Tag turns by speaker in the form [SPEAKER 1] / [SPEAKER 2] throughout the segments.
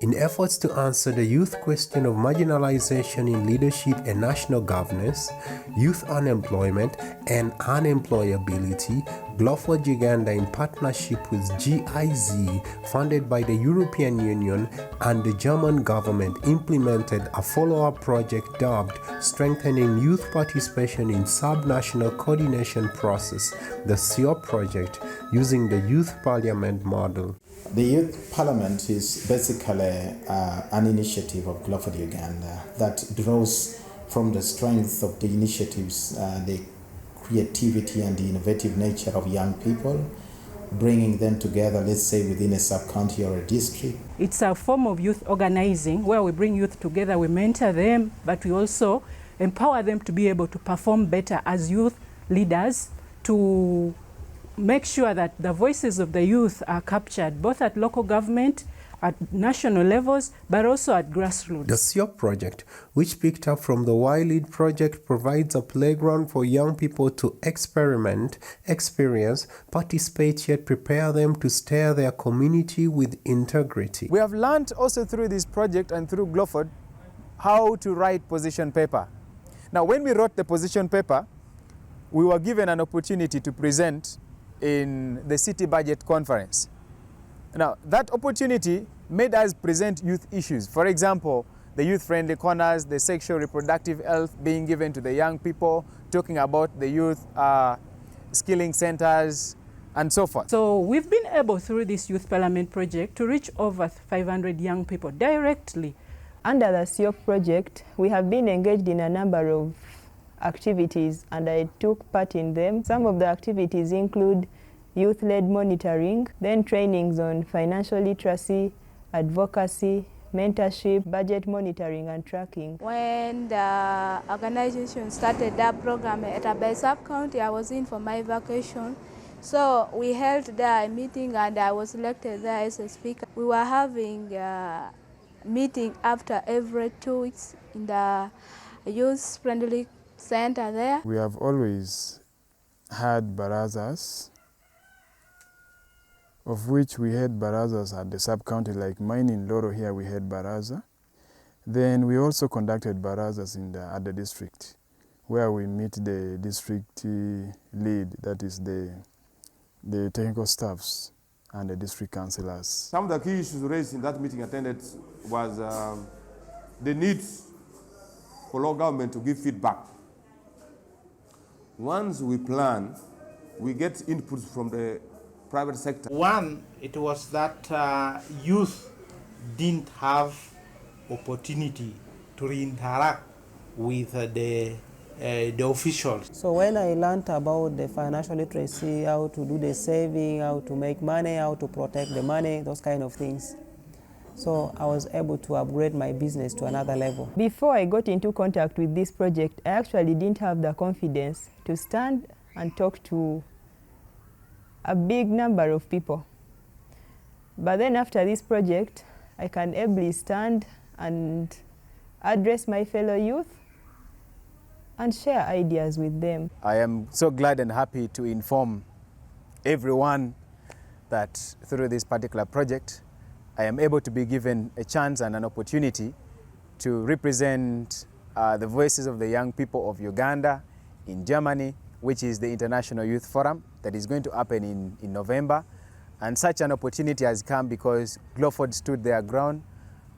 [SPEAKER 1] In efforts to answer the youth question of marginalization in leadership and national governance, youth unemployment, and unemployability, Gloford Uganda, in partnership with GIZ, funded by the European Union and the German government, implemented a follow-up project dubbed Strengthening Youth Participation in Subnational Coordination Process, the Syop project, using the Youth Parliament model.
[SPEAKER 2] The Youth Parliament is basically an initiative of Gloford Uganda that draws from the strength of the initiatives, the creativity and the innovative nature of young people, bringing them together, let's say, within a sub-county or a district.
[SPEAKER 3] It's a form of youth organizing where we bring youth together, we mentor them, but we also empower them to be able to perform better as youth leaders, to make sure that the voices of the youth are captured both at local government, at national levels, but also at grassroots.
[SPEAKER 1] The Syop project, which picked up from the Y-Lead project, provides a playground for young people to experiment, experience, participate, yet prepare them to steer their community with integrity.
[SPEAKER 4] We have learned also through this project and through Gloford how to write position paper. Now, when we wrote the position paper, we were given an opportunity to present in the city budget conference. Now, that opportunity made us present youth issues. For example, the youth-friendly corners, the sexual reproductive health being given to the young people, talking about the youth skilling centers, and so forth.
[SPEAKER 3] So we've been able, through this Youth Parliament project, to reach over 500 young people directly.
[SPEAKER 5] Under the Syop project, we have been engaged in a number of activities, and I took part in them. Some of the activities include youth-led monitoring, then trainings on financial literacy, advocacy, mentorship, budget monitoring and tracking.
[SPEAKER 6] When the organization started that program at Aber sub-county, I was in for my vacation. So we held there a meeting and I was elected there as a speaker. We were having a meeting after every 2 weeks in the youth-friendly center there.
[SPEAKER 7] We have always had barazas, of which we had barazas at the sub-county, like mine in Loro here we had baraza. Then we also conducted barazas at the district, where we meet the district lead, that is the technical staffs and the district councillors.
[SPEAKER 8] Some of the key issues raised in that meeting attended was the need for local government to give feedback. Once we plan, we get inputs from the private sector.
[SPEAKER 9] One, it was that youth didn't have opportunity to interact with the officials.
[SPEAKER 10] So when I learned about the financial literacy, how to do the saving, how to make money, how to protect the money, those kind of things, so I was able to upgrade my business to another level.
[SPEAKER 5] Before I got into contact with this project, I actually didn't have the confidence to stand and talk to a big number of people. But then after this project, I can ably stand and address my fellow youth and share ideas with them.
[SPEAKER 4] I am so glad and happy to inform everyone that through this particular project, I am able to be given a chance and an opportunity to represent the voices of the young people of Uganda in Germany, which is the International Youth Forum that is going to happen in November. And such an opportunity has come because Gloford stood their ground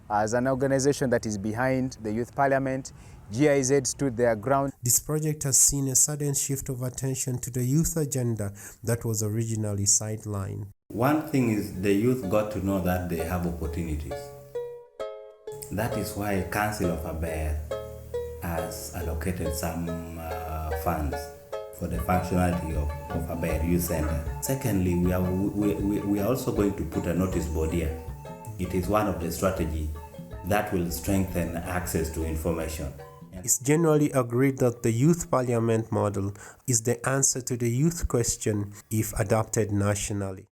[SPEAKER 4] as an organization that is behind the Youth Parliament. GIZ stood their ground.
[SPEAKER 1] This project has seen a sudden shift of attention to the youth agenda that was originally sidelined.
[SPEAKER 11] One thing is the youth got to know that they have opportunities. That is why Council of Aber has allocated some funds for the functionality of Aber Youth Center. Secondly, we are also going to put a notice board here. It is one of the strategies that will strengthen access to information.
[SPEAKER 1] It's generally agreed that the Youth Parliament model is the answer to the youth question if adopted nationally.